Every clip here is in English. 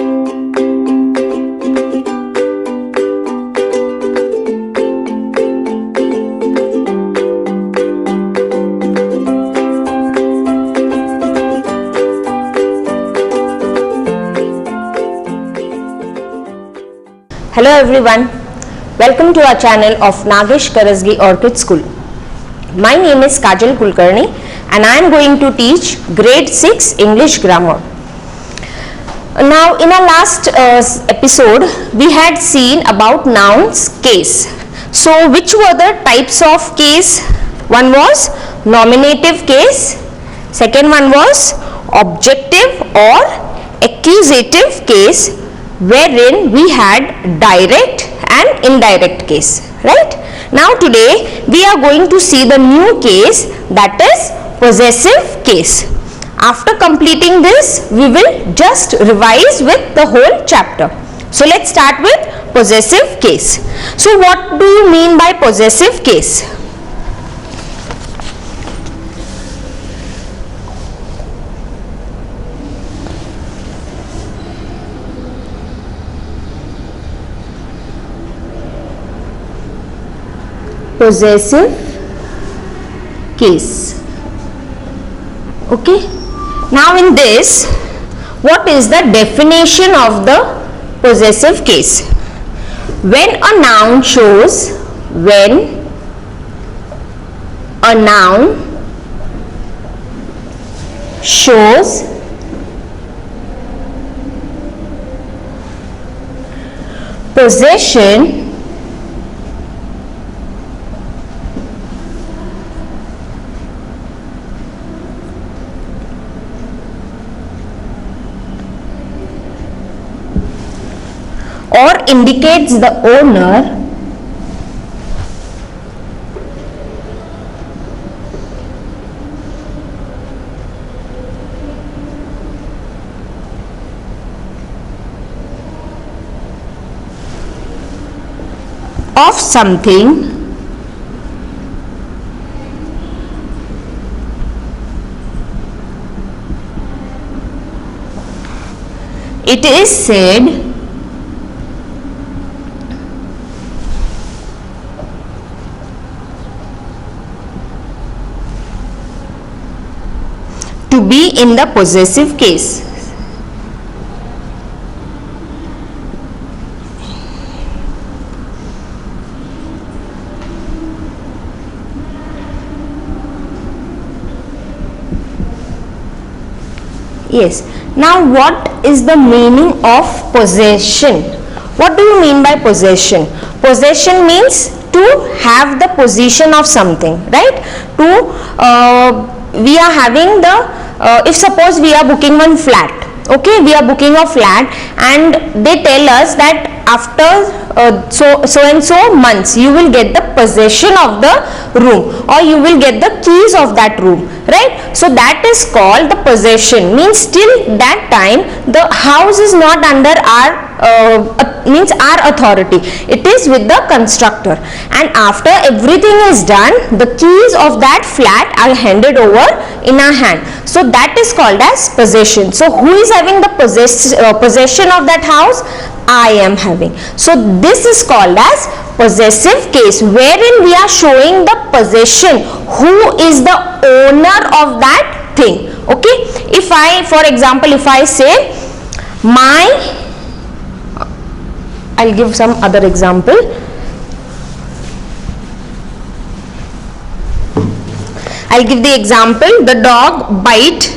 Hello everyone, welcome to our channel of Nagesh Karasgi Orchid School. My name is Kajal Kulkarni and I am going to teach grade 6 English grammar. Now in our last episode we had seen about nouns case. So which were the types of case? One was nominative case, second one was objective or accusative case, wherein we had direct and indirect case, right? Now today we are going to see the new case, that is possessive case. After completing this, we will just revise with the whole chapter. So let's start with possessive case. So what do you mean by possessive case? Possessive case. Okay. Now in this, what is the definition of the possessive case? When a noun shows, when a noun shows possession or indicates the owner of something, it is said to be in the possessive case. Yes. Now what is the meaning of possession? What do you mean by possession? Possession means to have the possession of something, right? We are having the if suppose we are booking one flat, okay, we are booking a flat and they tell us that after so and so months you will get the possession of the room or you will get the keys of that room, right? So that is called the possession. Means till that time the house is not under our means our authority, it is with the constructor, and after everything is done the keys of that flat are handed over in our hand. So that is called as possession. So who is having the possession of that house? I am having. So this is called as possessive case, wherein we are showing the possession, who is the owner of that thing. Okay, if I, for example, if I say I'll give some other example. I'll give the example, the dog bite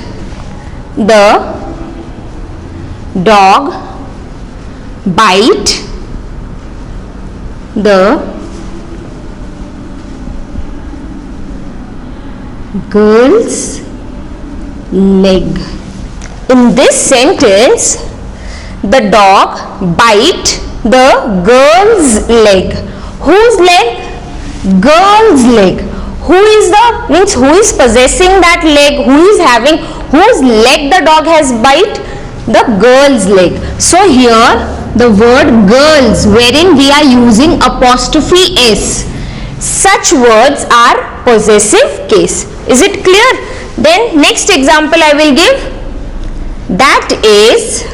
the girl's leg. In this sentence, the dog bite the girl's leg. Whose leg? Girl's leg. Who is who is possessing that leg? Who is having, whose leg the dog has bite? The girl's leg. So here the word girls, wherein we are using apostrophe s, such words are possessive case. Is it clear? Then next example I will give, that is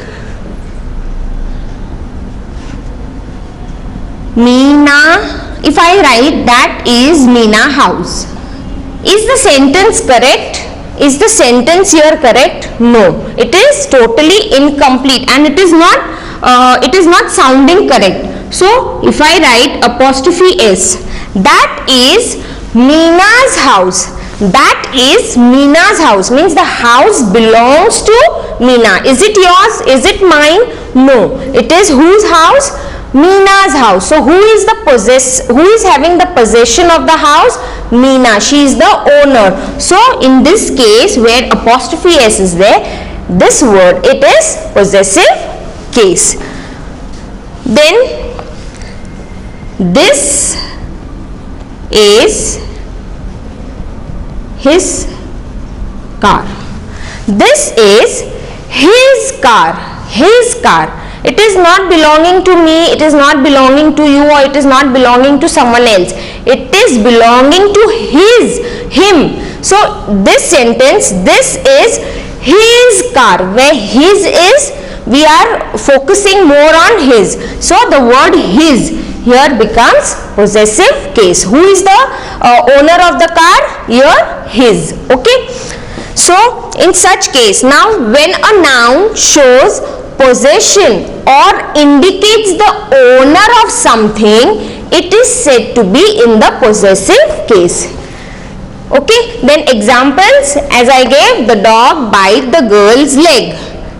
Meena, if I write that is Meena house, is the sentence correct? Is the sentence here correct? No, it is totally incomplete and it is not sounding correct. So if I write apostrophe S, that is Meena's house, that is Meena's house, means the house belongs to Meena. Is it yours? Is it mine? No, it is whose house? Meena's house. So who is having the possession of the house? Meena. She is the owner. So in this case where apostrophe S is there, this word, it is possessive case. Then this is his car. This is his car. His car. It is not belonging to me, it is not belonging to you, or it is not belonging to someone else. It is belonging to him. So this sentence, this is his car. Where his is, we are focusing more on his. So the word his here becomes possessive case. Who is the owner of the car? Here his. Okay. So in such case, now when a noun shows possession or indicates the owner of something, it is said to be in the possessive case. Okay, then examples as I gave, the dog bite the girl's leg.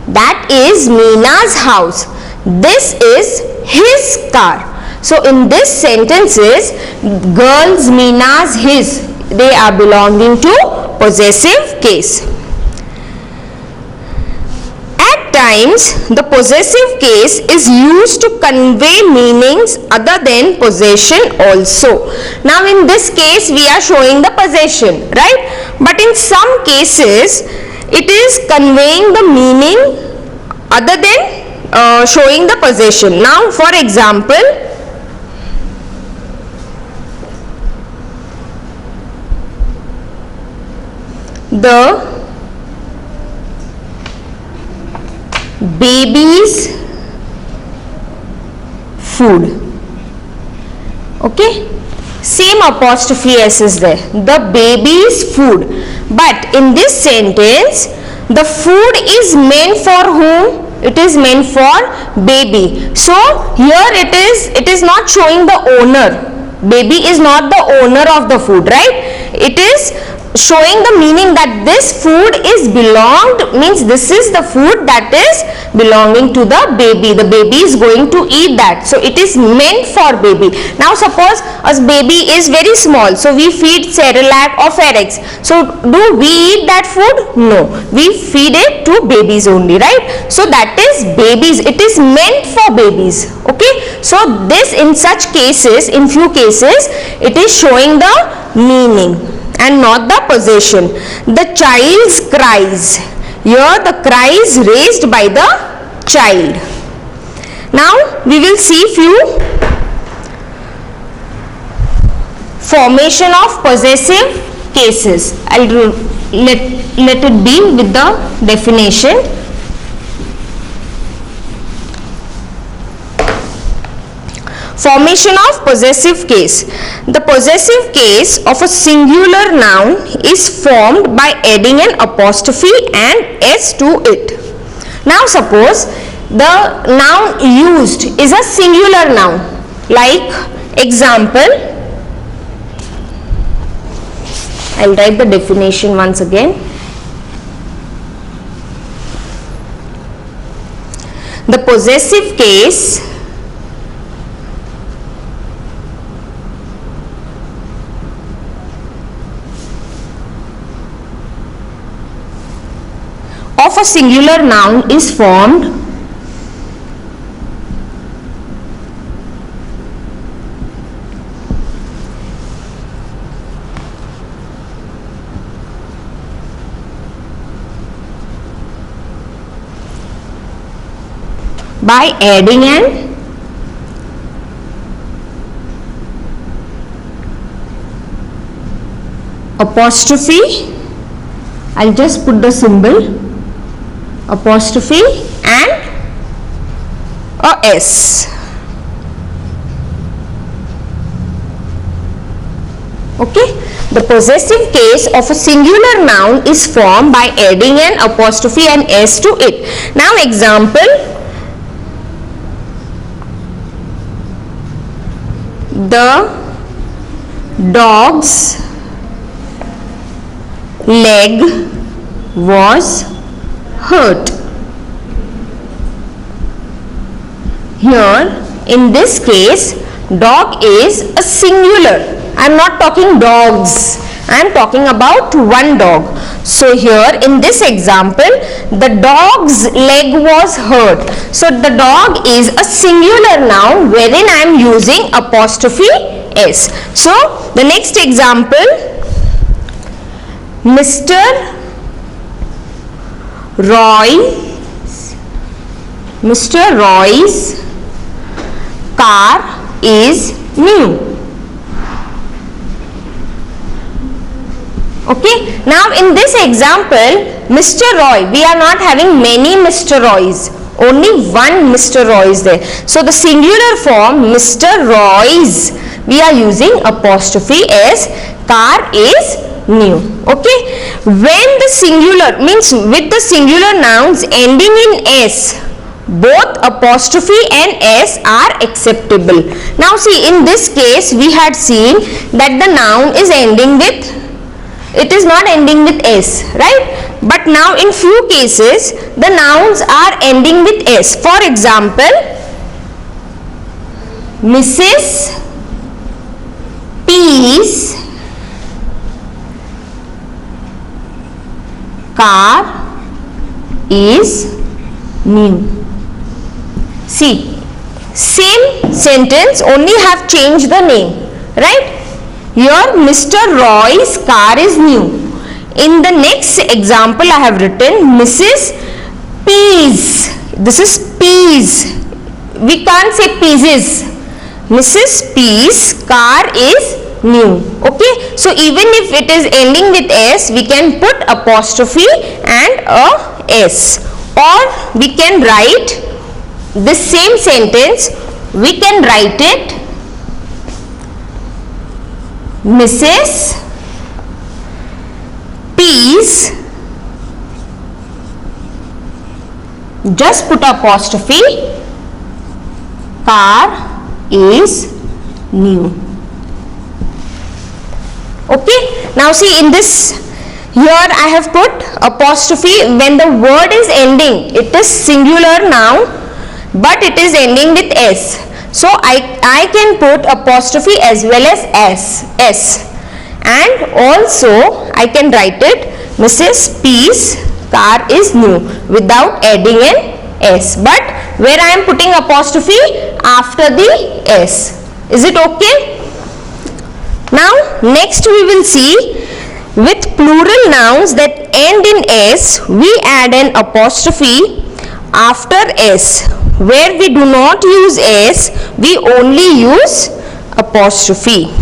That is Meena's house. This is his car. So in this sentences, girls, Meena's, his, they are belonging to possessive case. At times, the possessive case is used to convey meanings other than possession also. Now in this case, we are showing the possession, right? But in some cases, it is conveying the meaning other than showing the possession. Now for example, the baby's food. Okay, same apostrophe S is there, the baby's food. But in this sentence, the food is meant for whom? It is meant for baby. So here it is not showing the owner. Baby is not the owner of the food, right? It is showing the meaning that this food is belonged, means this is the food that is belonging to the baby. The baby is going to eat that. So it is meant for baby. Now suppose a baby is very small, so we feed Cerelac or Ferex. So do we eat that food? No. We feed it to babies only, right? So that is babies. It is meant for babies. Okay. So this, in such cases, in few cases, it is showing the meaning and not the possession. The child's cries. Here the cry is raised by the child. Now we will see few formation of possessive cases. I'll let it be with the definition. Formation of possessive case. The possessive case of a singular noun is formed by adding an apostrophe and S to it. Now suppose the noun used is a singular noun. Like example, I'll write the definition once again. The possessive case of a singular noun is formed by adding an apostrophe. I'll just put the symbol apostrophe and a S. Okay, the possessive case of a singular noun is formed by adding an apostrophe and s to it. Now example, the dog's leg was hurt. Here in this case, dog is a singular. I am not talking dogs, I am talking about one dog. So here in this example, the dog's leg was hurt. So the dog is a singular noun wherein I am using apostrophe s. So the next example, Mr. Roy's car is new. Okay, now in this example, Mr. Roy, we are not having many Mr. Roys, only one Mr. Roy is there. So the singular form Mr. Roy's, we are using apostrophe s, car is new. Okay, when the singular means with the singular nouns ending in s, both apostrophe and s are acceptable. Now see, in this case we had seen that the noun is ending with, it is not ending with s, right? But now in few cases the nouns are ending with s. For example, Mrs. P's car is new. See, same sentence, only have changed the name, right? Here Mr. Roy's car is new. In the next example I have written Mrs. P's. This is P's. We can't say pieces. Mrs. P's car is new. Okay. So even if it is ending with s, we can put apostrophe and a s. Or we can write this same sentence, we can write it Mrs. P's, just put apostrophe, car is new. Okay, now see in this, here I have put apostrophe when the word is ending, it is singular noun but it is ending with s. So I can put apostrophe as well as s, and also I can write it Mrs. P's car is new without adding an s, but where I am putting apostrophe after the s. Is it okay? Now next we will see, with plural nouns that end in s, we add an apostrophe after s. Where we do not use s, we only use apostrophe.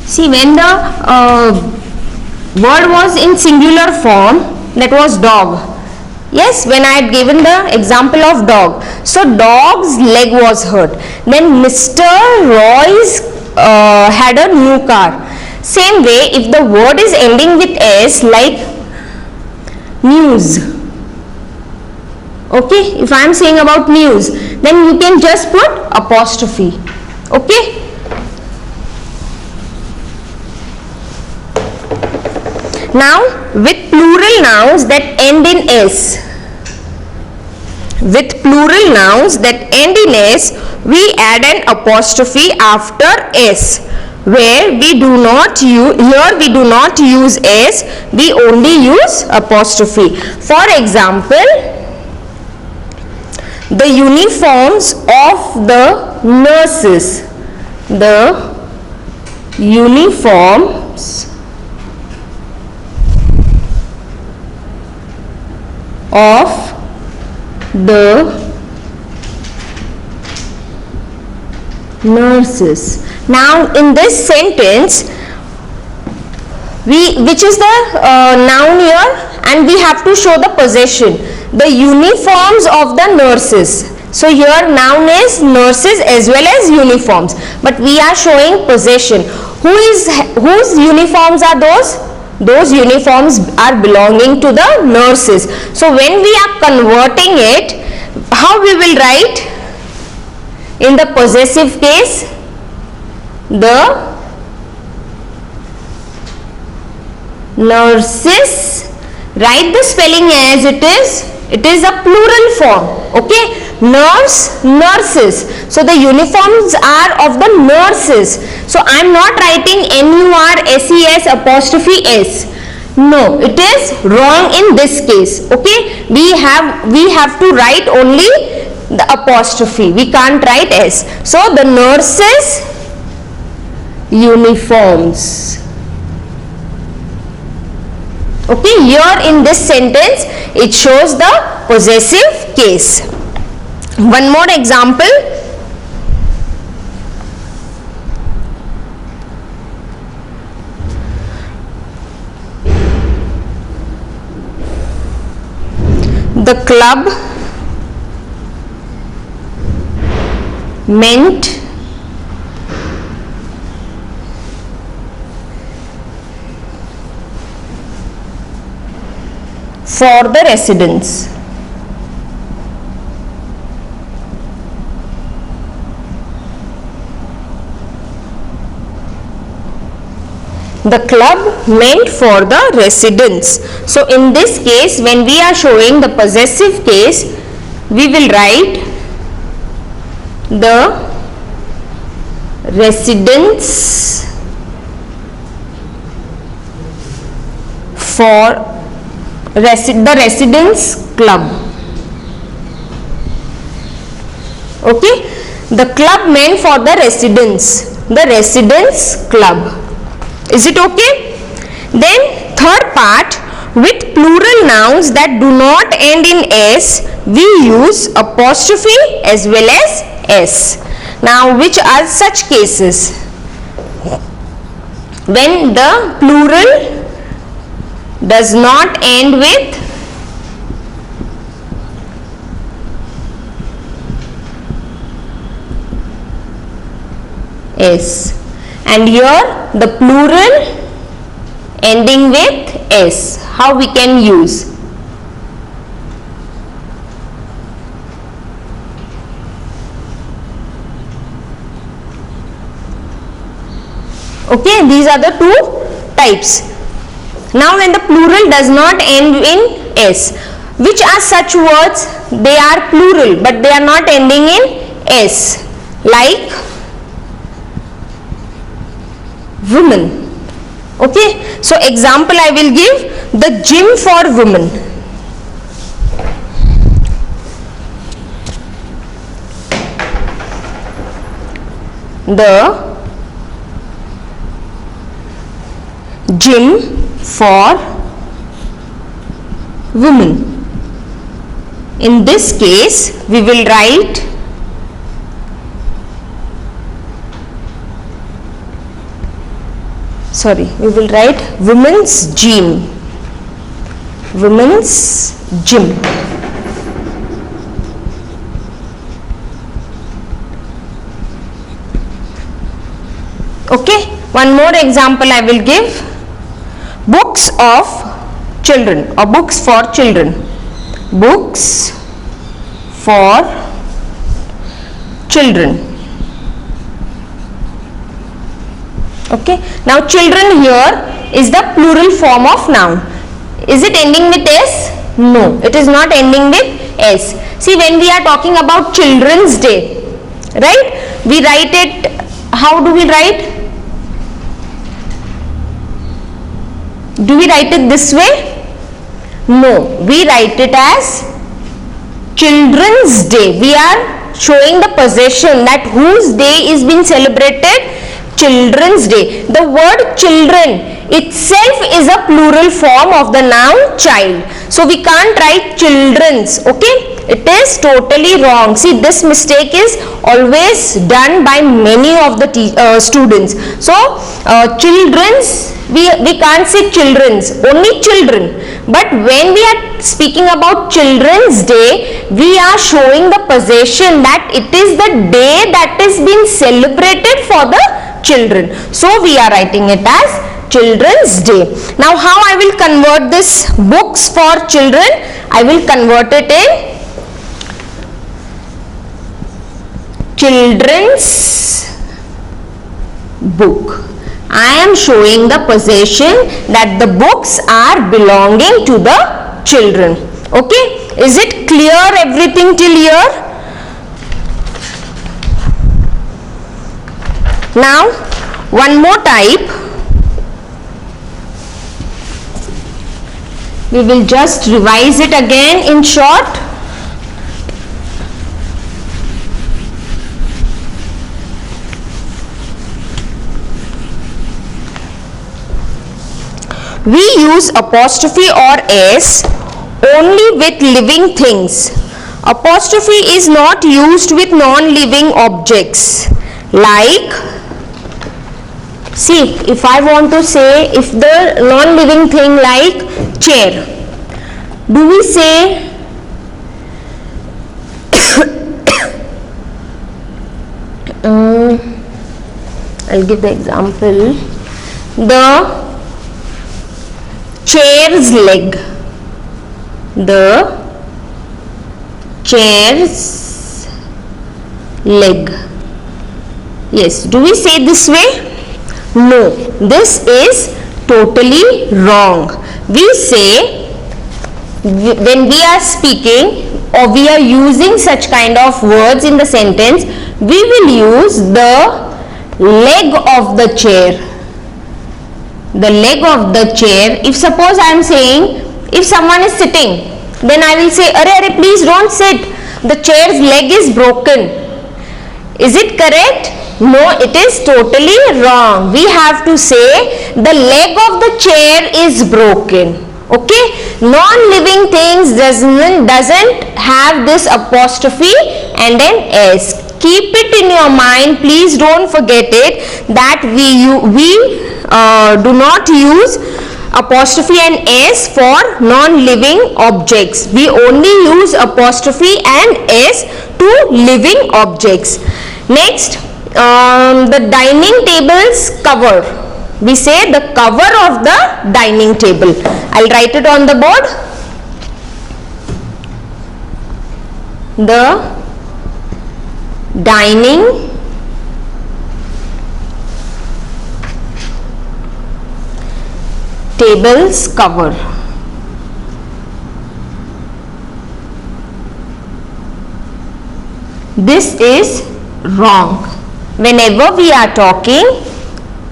See, when the word was in singular form, that was dog. Yes, when I had given the example of dog. So dog's leg was hurt. Then Mr. Roy's had a new car. Same way, if the word is ending with s, like news. Okay, if I am saying about news, then you can just put apostrophe. Okay. Now with plural nouns that end in s, we add an apostrophe after s, where we do not use s, we only use apostrophe. For example, the uniforms of the nurses, the uniforms of the nurses. Now in this sentence, which is the noun here, and we have to show the possession, the uniforms of the nurses. So here noun is nurses as well as uniforms, but we are showing possession. Whose uniforms are those? Those uniforms are belonging to the nurses. So when we are converting it, how we will write? In the possessive case, the nurses, write the spelling as it is a plural form. Okay, nurse, nurses. So the uniforms are of the nurses. So I am not writing NURSES apostrophe S. No, it is wrong in this case. Okay, we have to write only the apostrophe. We can't write S. So the nurses uniforms. Okay, here in this sentence it shows the possessive case. One more example. The club meant for the residents. The club meant for the residents. So in this case, when we are showing the possessive case, we will write the residents for the residents club. Okay, the club meant for the residents club. Is it okay? Then third part, with plural nouns that do not end in S, we use apostrophe as well as S. Now which are such cases? When the plural does not end with S, and here the plural ending with S. How we can use? Okay, these are the two types. Now when the plural does not end in S, which are such words? They are plural but they are not ending in S, like women. Okay, so example I will give, the gym for women. The gym for women. In this case, we will write women's gym. Women's gym. Okay, one more example I will give. Books of children or books for children. Books for children. Okay, now children here is the plural form of noun. Is it ending with S? No, it is not ending with S. See, when we are talking about Children's Day, right, we write it, how do we write? Do we write it this way? No, we write it as Children's Day. We are showing the possession that whose day is being celebrated? Children's Day. The word children itself is a plural form of the noun child. So we can't write children's. Okay, It is totally wrong. See, this mistake is always done by many of the students. So, children's, we can't say children's, only children. But when we are speaking about Children's Day, we are showing the possession that it is the day that is being celebrated for the children. So, we are writing it as Children's Day. Now, how I will convert this books for children? I will convert it in children's book. I am showing the possession that the books are belonging to the children. Okay, is it clear everything till here? Now, one more type. We will just revise it again in short. We use apostrophe or s only with living things. Apostrophe is not used with non-living objects. Like, see, if I want to say, if the non-living thing like chair, do we say I'll give the example, the chair's leg, the chair's leg. Yes, do we say this way? No, this is totally wrong. We say, when we are speaking or we are using such kind of words in the sentence, we will use the leg of the chair. The leg of the chair. If suppose I am saying, if someone is sitting, then I will say, "Arey, please don't sit. The chair's leg is broken." Is it correct? No, it is totally wrong. We have to say the leg of the chair is broken. Okay? Non-living things doesn't have this apostrophe and an s. Keep it in your mind. Please don't forget it that we do not use apostrophe and s for non-living objects. We only use apostrophe and s to living objects. Next, the dining table's cover. We say the cover of the dining table. I'll write it on the board. The dining table's cover. This is wrong. Whenever we are talking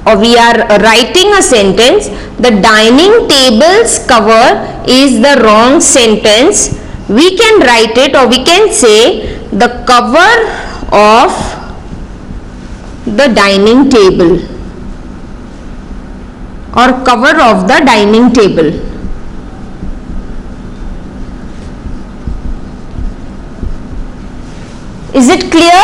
or we are writing a sentence, the dining table's cover is the wrong sentence. We can write it, or we can say the cover of the dining table or cover of the dining table. Is it clear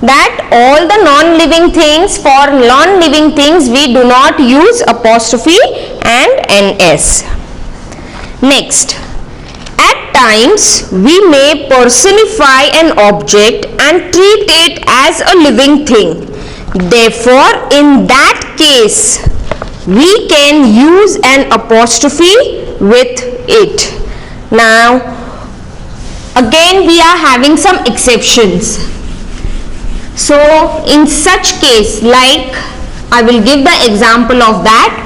that all the non-living things, for non-living things we do not use apostrophe and an s. Next, at times we may personify an object and treat it as a living thing. Therefore, in that case, we can use an apostrophe with it. Now, again we are having some exceptions. So, in such case, like I will give the example of that.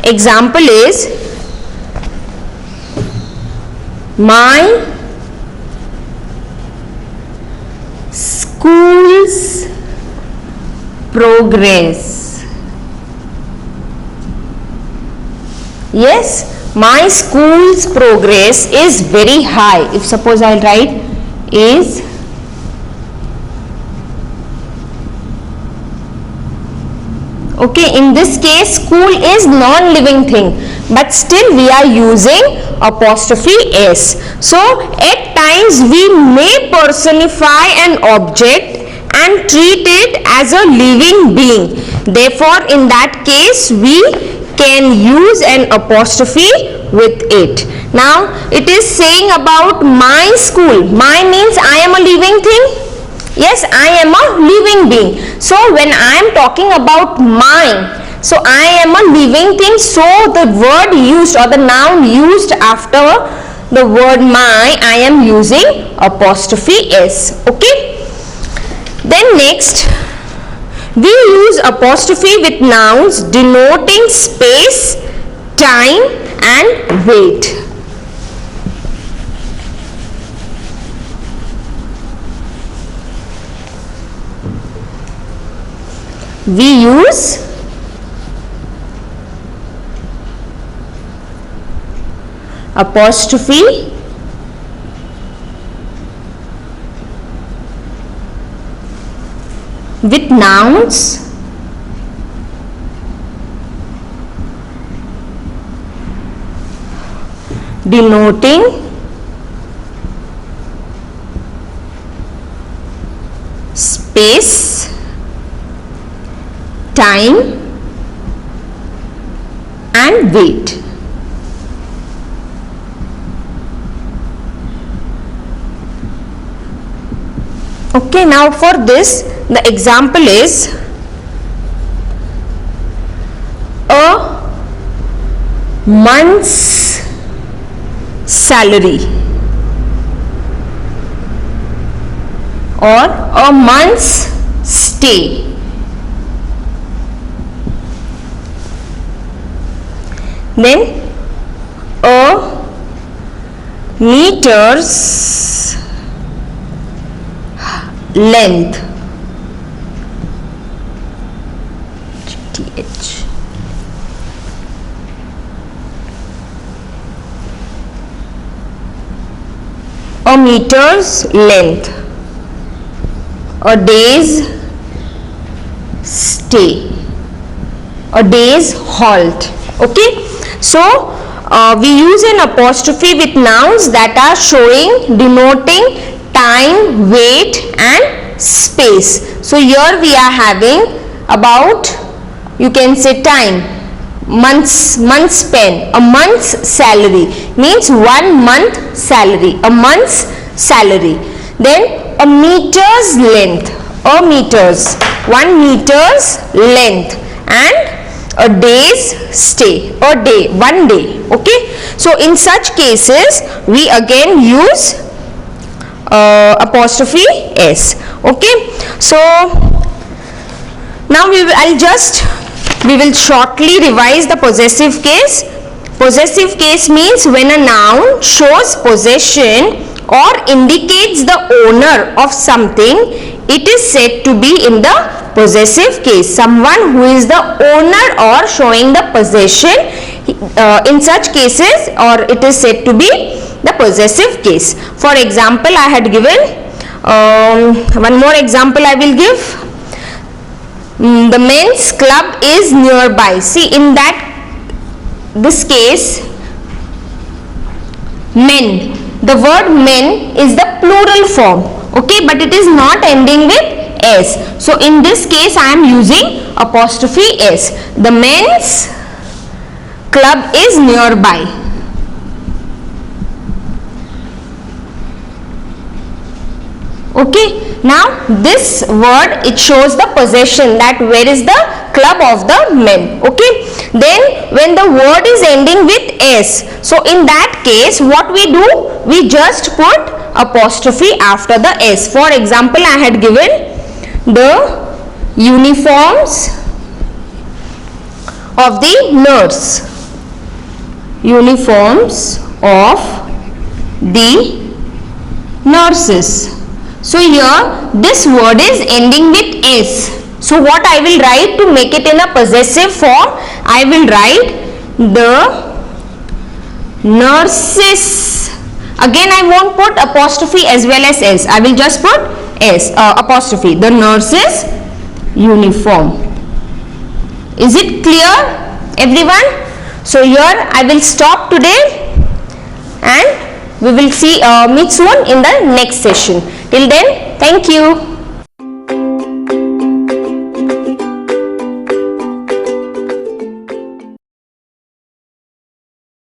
Example is, my school's progress. Yes, my school's progress is very high. If suppose I'll write is Okay, in this case school is non-living thing, but still we are using apostrophe s. So at times we may personify an object and treat it as a living being. Therefore in that case we can use an apostrophe with it. Now it is saying about my school. My means I am a living thing. Yes, I am a living being. So when I am talking about mine, so I am a living thing, so the word used or the noun used after the word my, I am using apostrophe s. Okay. Then next, we use apostrophe with nouns denoting space, time and weight. We use apostrophe with nouns denoting space, time and weight. Okay, now for this the example is a month's salary or a month's stay. Then a meter's length, GTH. A meter's length, a day's stay, a day's halt. Okay, so we use an apostrophe with nouns that are showing, denoting time, weight and space. So here we are having about, you can say time, month span, a month's salary means 1 month salary, a month's salary. Then a meter's length, a meter's, 1 meter's length, and a day's stay, a day, 1 day. Okay, so in such cases we again use apostrophe s. Okay, so now we will shortly revise the possessive case. Possessive case means when a noun shows possession or indicates the owner of something, it is said to be in the possessive case. Someone who is the owner or showing the possession, in such cases, or it is said to be the possessive case. For example, I had given one more example I will give. The men's club is nearby. See, in this case, men, the word men is the plural form. Okay, but it is not ending with s. So in this case I am using apostrophe s. The men's club is nearby. Okay, now this word, it shows the possession, that where is the club of the men. Okay, then when the word is ending with s, so in that case what we do, we just put apostrophe after the s. For example, I had given the uniforms of the nurse, uniforms of the nurses. So here this word is ending with s. So what I will write to make it in a possessive form, I will write the nurses. Again I won't put apostrophe as well as s. I will just put s, apostrophe. The nurses uniform. Is it clear, everyone? So here I will stop today, and we will meet soon in the next session. Till then, thank you.